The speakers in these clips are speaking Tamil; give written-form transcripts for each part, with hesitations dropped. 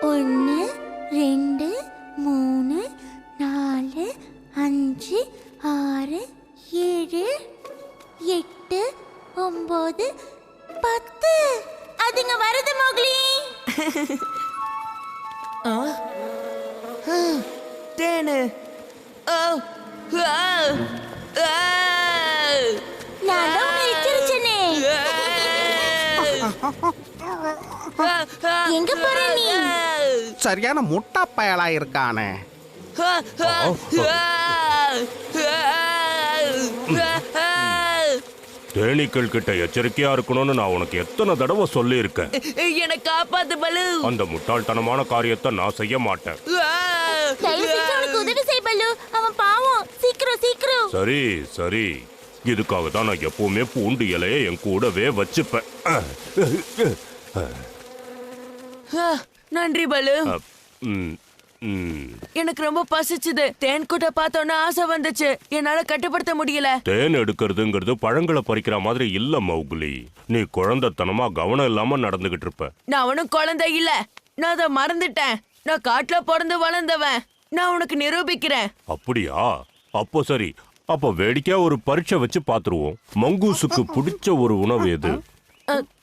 1 2 3 4 5 6 7 8 9 10. அதுங்க வருது மோக்லி. தேனு. நான் தான் உன்னை எச்சரிச்சேனே. எங்க போற நீ? சரியான முட்டா பயலா இருக்கானே. தேனீக்கள் கிட்ட எச்சரிக்கையா இருக்கணும்னு நான் உனக்கு எத்தனை தடவை சொல்லி இருக்கேன். எனக்கு காப்பாத்து பலு. அந்த முட்டாள்தனமான காரியத்தை நான் செய்ய மாட்டேன். தயவு செஞ்சு அவனுக்கு உதவி செய் பல்லு. அவன் பாவம். சீக்கிரம் சீக்கிரம். சரி சரி, இதுக்காக தான் நான் எப்பவுமே பூண்டு இலையை என் கூடவே வச்சுப்பேன். நன்றி பலு. ம், ம். எனக்கு ரொம்ப பசிச்சுது. தேன் கூட்ட பார்த்தோன்னா ஆசை வந்துச்சு. என்னால கட்டுப்படுத்த முடியல. தேன் எடுக்கிறதுங்கிறது பழங்களை பறிக்கிற மாதிரி இல்ல மௌகுலி. நீ குழந்தைத்தனமா கவனம் இல்லாம நடந்துகிட்டு இருப்ப. நான் அவனும் குழந்தை இல்ல. நான் அதை மறந்துட்டேன். நான் காட்டுல பிறந்து வளர்ந்தவன். நான் உனக்கு நிரூபிக்கிறேன். அப்படியா? அப்போ சரி. அப்ப வேடிக்கையா ஒரு பரீட்சை வச்சு பாத்துருவோம். மங்கூசுக்கு பிடிச்ச ஒரு உணவு எது?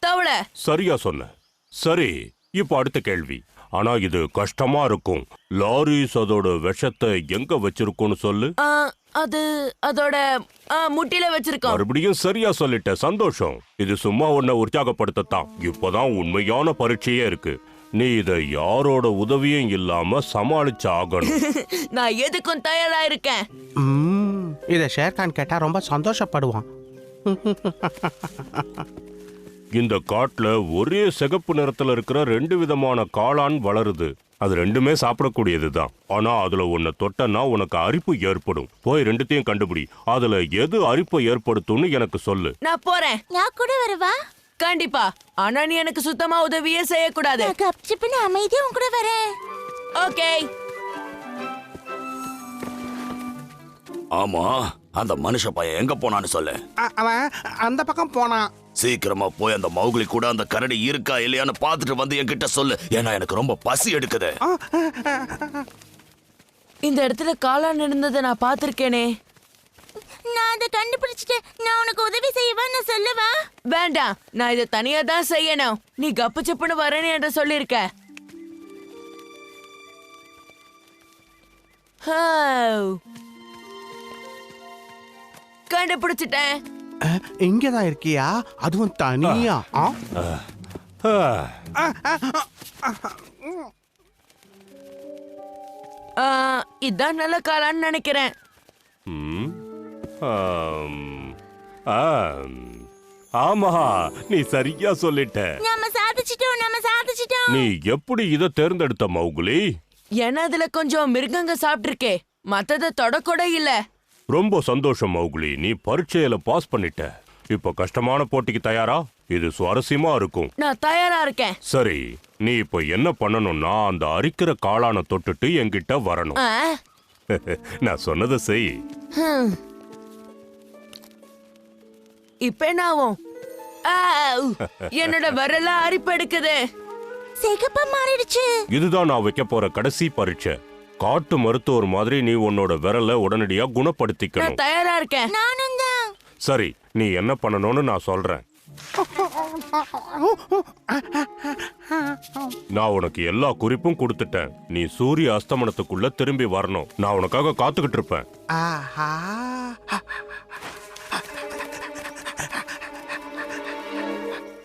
தவளை. சரியா சொன்ன. சரி, இப்ப அடுத்த கேள்வி. ஆனா இது கஷ்டமா இருக்கும். லாரிஸ் அதோட விஷத்தை எங்க வச்சிருக்கோன்னு சொல்லு. அது அதோட முட்டில வச்சிருக்கோம். மறுபடியும் சரியா சொல்லிட்ட. சந்தோஷம். இது சும்மா உன்னை உற்சாகப்படுத்தத்தான். இப்பதான் உண்மையான பரீட்சையே இருக்கு. நீ இதை யாரோட உதவியும் இல்லாம சமாளிச்சு ஆகணும். நான் எதுக்கும் தயாரா இருக்கேன். இதை ஷேர்கான் கேட்டா ரொம்ப சந்தோஷப்படுவான். இந்த காட்டுல ஒரே சிகப்பு நிறத்துல இருக்கிற 2 விதமான காளான் வளருது. அது ரெண்டுமே சாப்பிடக்கூடியதுதான். ஆனா அதுல ஒன்ன தொட்டனா உனக்கு அரிப்பு ஏற்படும். போய் ரெண்டுத்தையும் கண்டுபிடி. அதுல எது அரிப்பை ஏற்படுத்தும்னு எனக்கு சொல்லு. நான் போறேன். நான் கூட வரவா? கண்டிப்பா. ஆனா நீ எனக்கு சுத்தமா உதவியே செய்யக்கூடாது. நான் கப்சிப்புன்னு அமைதியா உன் கூட வரேன். ஓகே. ஆமா, அந்த மனுஷ பையன் எங்க போனான்னு சொல்லு. அவன் அந்த பக்கம் போனான். சீக்கிரமா போய் அந்த மௌக்லி கூட அந்த கரடி இருக்கா இல்லையான்னு பாத்துட்டு வந்து என்கிட்ட சொல்லு. ஏன்னா எனக்கு ரொம்ப பசி எடுக்குது. இந்த இடத்துல காளான் இருந்ததை நான் பாத்திருக்கேனே. நான் அதை கண்டுபிடிச்சிட்டேன். நான் உனக்கு உதவி செய்யவா? நான் சொல்லவா? வேண்டாம். நான் இதை தனியா தான் செய்யணும். நீ கப்பு சப்புன்னு வரேன்னு என்று சொல்லிருக்க. கண்டுபிடிச்சிட்டேன். இங்கதான் இருக்கியா? அதுவும் தனியா? இதான் நல்ல காளான்னு நினைக்கிறேன். ஆமா, நீ சரியா சொல்லிட்ட. நாம சாதிச்சிட்டோம். நீ எப்படி இதை தேர்ந்தெடுத்த மௌகுலி? ஏன்னா அதுல கொஞ்சம் மிருகங்க சாப்பிட்டிருக்கே. மத்தத தொடக்கூட இல்ல. ரொம்ப சந்தோஷம் மௌகுலி. நீ பரீட்சையில பாஸ் பண்ணிட்ட. இப்ப கஷ்டமான போட்டிக்கு தயாரா? இது சுவாரஸ்யமா இருக்கும். நான் தயாரா இருக்கேன். சரி, நீ இப்ப என்ன பண்ணணும்னா அந்த அரிக்கிற காளான தொட்டுட்டு என்கிட்ட வரணும். நான் சொன்னதை செய். இப்ப என்ன ஆகும்? என்னோட விரல அரிப்பு எடுக்குது. சிகப்பா மாறிடுச்சு. இதுதான் நான் வைக்க போற கடைசி பரீட்சை. காட்டு மருத்துவர் மாதிரி நீ உன்னோட விரலை உடனடியா குணப்படுத்திக்கணும். நான் தயாரா இருக்கேன். நானும் தான். சரி, நீ என்ன பண்ணணும்னு நான் சொல்றேன். நான் உனக்கு எல்லா குறிப்பும் கொடுத்துட்டேன். நீ சூரிய அஸ்தமனத்துக்குள்ள திரும்பி வரணும். நான் உனக்காக காத்துக்கிட்டு இருப்பேன்.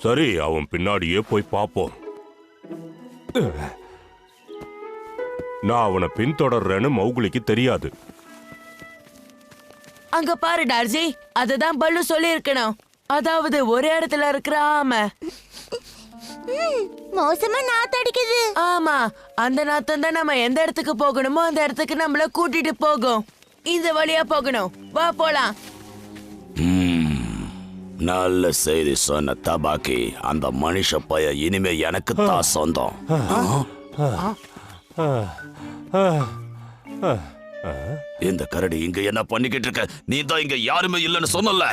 சரி, அவன் பின்னாடியே போய் பாப்போம். நான் அவனை பின்தொடர்றேன்னு மௌகுலிக்கு தெரியாது. அங்க பாரு டார்ஜி, அதுதான் பல்லு சொல்லி இருக்கணும். அதாவது ஒரே இடத்துல இருக்கிற ஆமை. மோசமா நாத்து அடிக்குது. ஆமா, அந்த நாத்தம் தான் நம்ம எந்த இடத்துக்கு போகணுமோ அந்த இடத்துக்கு நம்மள கூட்டிட்டு போகும். இந்த வழியா போகணும். வா போலாம். நல்ல செய்தி சொன்ன தபாக்கி. அந்த மனுஷ பைய இனிமே எனக்கு தான் சொந்தம். இந்த கரடி இங்க என்ன பண்ணிக்கிட்டு இருக்க? நீ தான் இங்க யாருமே இல்லன்னு சொன்னல.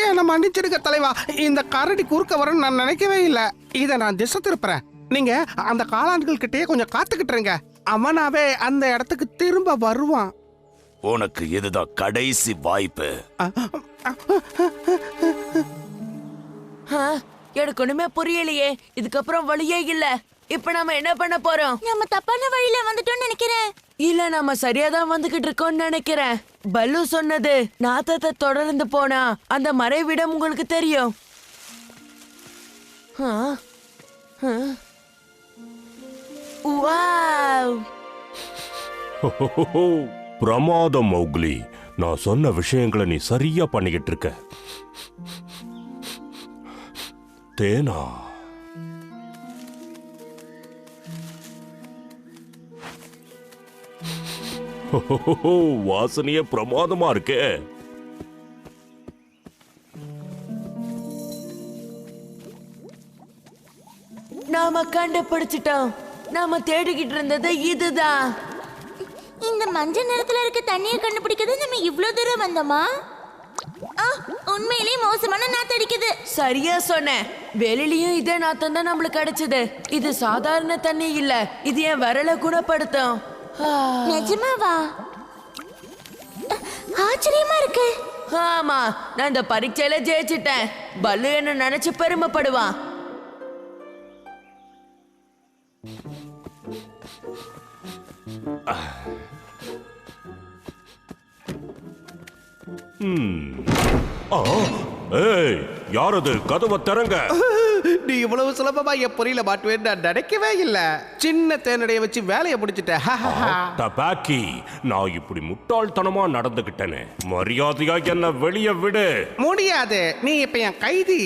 என்ன மன்னிச்சிருக்க தலைவா. இந்த கரடி குறுக்க வரும்னு நான் நினைக்கவே இல்லை. இதை நான் திசை திருப்புறேன். நீங்க அந்த காளான்கள் கிட்டயே கொஞ்சம் காத்துக்கிட்டுருங்க. அவனாவே அந்த இடத்துக்கு திரும்ப வருவான். உனக்கு இதுதான் கடைசி வாய்ப்பு. எனக்கு ஒண்ணுமே புரியலையே. இதுக்கப்புறம் வழியே இல்ல. இப்ப நாம என்ன பண்ண போறோம்? நம்ம தப்பான வழியில வந்துட்டோம்னு நினைக்கிறேன். இல்ல, நாம சரியாதான் வந்துகிட்டு இருக்கோம்னு நினைக்கிறேன். பல்லு சொன்னது நாத்தத்தை தொடர்ந்து போனா அந்த மறைவிடம் உங்களுக்கு தெரியும். வாவ்! பிரமாதம் மௌக்லி. நான் சொன்ன விஷயங்களை நீ சரியா பண்ணிக்கிட்டு இருக்க. தேனா வாசனையே பிரமாதமா இருக்கே. நாம கண்டுபிடிச்சிட்டோம். நாம தேடிக்கிட்டு இருந்தது இதுதான். இந்த மஞ்சள் நிறத்துல இருக்க தண்ணியை கண்டுபிடிக்கிறது நம்ம இவ்வளவு தூரம் வந்தோமா? உண்மையிலேயே மோசமான நாத்து அடிக்குது. சரியா சொன்னேன். வெளியிலயும் இதே நாத்தம் தான் நம்மளுக்கு கிடைச்சது. இது சாதாரண தண்ணி இல்ல. இது என் விரலை குணப்படுத்தும். நிஜமாவா? ஆச்சரியமா இருக்கு. ஆமா, நான் இந்த பரீட்சையில ஜெயிச்சிட்டேன். பல்லு என்ன நினைச்சு பெருமைப்படுவான். ஏய், யார் அது? கதவை திறங்க. நீ இவ்வளவு சுலபமா என் பொரியல மாட்டுவேன்னு நான் நினைக்கவே இல்ல. சின்ன தேனடைய வச்சு வேலையை முடிச்சிட்ட. டபாக்கி, நான் இப்படி முட்டாள்தனமா நடந்துகிட்டேனே. மரியாதையா என்ன வெளியே விடு. முடியாது, நீ இப்ப என் கைதி.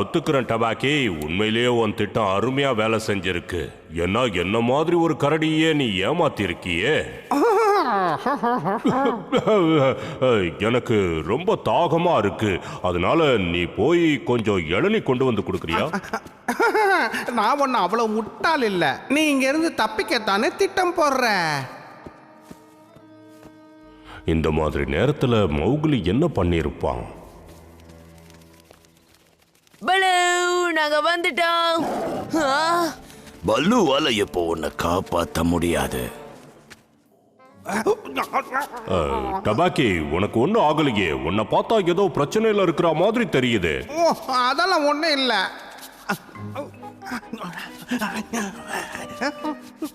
ஒத்துக்கிறேன் டபாக்கி. உண்மையிலேயே உன் திட்டம் அருமையா வேலை செஞ்சிருக்கு. ஏன்னா என்ன மாதிரி ஒரு கரடியே நீ ஏமாத்தி இருக்கியே. எனக்கு ரொம்ப தாகமா இருக்கு. அதனால நீ போய் கொஞ்சம் இளநீ கொண்டு வந்து கொடுக்குறியா? நான் ஒண்ணு அவ்வளவு முட்டாள் இல்ல. நீ இங்க இருந்து தப்பிக்கத்தானே திட்டம் போடுற. இந்த மாதிரி நேரத்துல மௌக்லி என்ன பண்ணிருப்பான்? பலு, நாங்க வந்துட்டோம். பல்லுவால இப்போ உன்னை காப்பாத்த முடியாது. டபாக்கி, உனக்கு ஒன்னும் ஆகலையே. உன்னை பார்த்தா ஏதோ பிரச்சனையில இருக்கிற மாதிரி தெரியுது. ஓ, அதெல்லாம் ஒண்ணும் இல்ல.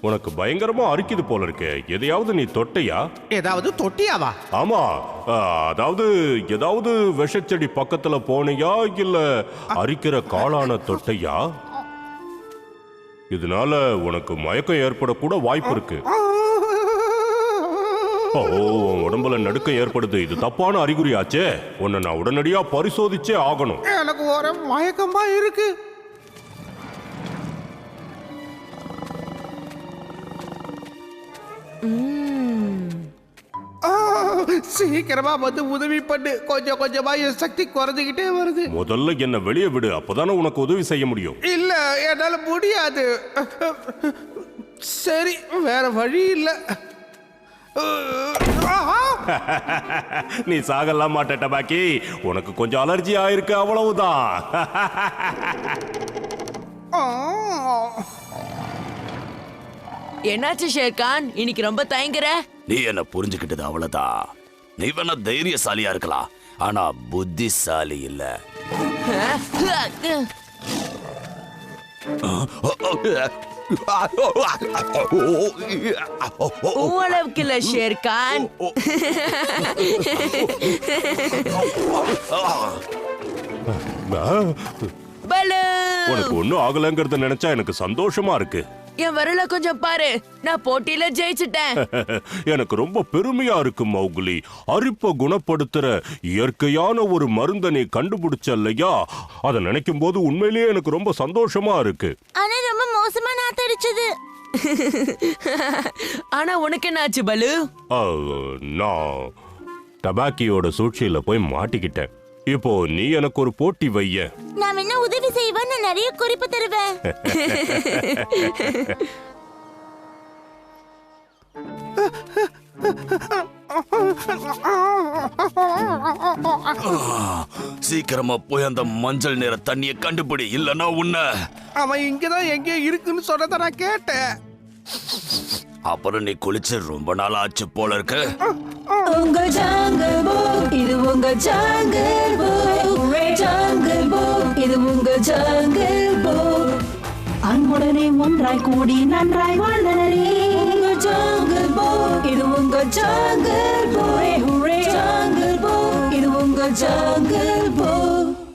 உனக்கு பயங்கரமா அரிக்குது போல இருக்கு. எதையாவது நீ தொட்டையா? ஏதாவது தொட்டியாவா? ஆமா, அதாவது ஏதாவது விஷச்செடி பக்கத்துல போனியா இல்ல அரிக்கிற காளான தொட்டையா? இதனால உனக்கு மயக்கம் ஏற்படக்கூட வாய்ப்பு இருக்கு. உன் உடம்புல நடுக்கம் ஏற்படுது. இது தப்பான அறிகுறியாச்சே. உன்னை நான் உடனடியா பரிசோதிச்சே ஆகணும். எனக்கு ஒரு மயக்கமா இருக்கு. சீக்கிரமா வந்து உதவி பண்ணு. கொஞ்சம் கொஞ்சமா என் சக்தி குறைஞ்சுக்கிட்டே வருது. முதல்ல என்ன வெளியே விடு. அப்பதானே உனக்கு உதவி செய்ய முடியும். இல்ல, என்னால முடியாது. சரி, வேற வழி இல்ல. நீ சாகலாம் மாட்ட டபாக்கி. உனக்கு கொஞ்சம் அலர்ஜி ஆயிருக்கு, அவ்வளவுதான். என்னாச்சு ஷேர்கான்? இன்னைக்கு ரொம்ப தயங்குற. நீ என்ன புரிஞ்சுக்கிட்டது அவ்வளவுதான். நீ வேணா தைரியசாலியா இருக்கலாம், ஆனா புத்திசாலி இல்ல. அளவுக்கு இல்ல ஷேர்கான். பலு, உனக்கு ஒண்ணும் ஆகலங்கிறத நினைச்சா எனக்கு சந்தோஷமா இருக்கு. என் விரல கொஞ்சம் பாரு. நான் போட்டியில ஜெயிச்சிட்டேன். எனக்கு ரொம்ப பெருமையா இருக்கு மௌக்லி. அரிப்ப குணப்படுத்துற இயற்கையான ஒரு மருந்தை நீ கண்டுபிடிச்ச இல்லையா? அதை நினைக்கும் போது உண்மையிலேயே எனக்கு ரொம்ப சந்தோஷமா இருக்கு. ஆனா ரொம்ப மோசமா நாத்து அடிச்சது. ஆனா உனக்கு என்னாச்சு பலு? நான் டபாக்கியோட சூழ்ச்சியில போய் மாட்டிக்கிட்டேன். இப்போ நீ எனக்கு ஒரு போட்டி வைய. நான் என்ன உதவி செய்வேன், நான் நிறைய குறிப்பு தருவேன். சீக்கிரமா போய் அந்த மஞ்சள் நிற தண்ணியை கண்டுபிடி, இல்லன்னா உன்னை. அவன் இங்கதான் எங்கேயோ இருக்குன்னு சொன்னதை நான் கேட்டேன். அப்புறம் நீ குளிச்சு ரொம்ப நாள் ஆச்சு போல இருக்கு. உங்க ஜங்கிள் புக், இது உங்க ஜங்கிள் புக். ஜங்கிள் புக், இது உங்க ஜங்கிள் புக். அன்புடனே ஒன்றாய் கூடி நன்றாய் வாழ்ந்தனரே. உங்க ஜங்கிள் புக், இது உங்க ஜங்கிள் புக். ஜங்கிள் புக், இது உங்க ஜங்கிள் புக்.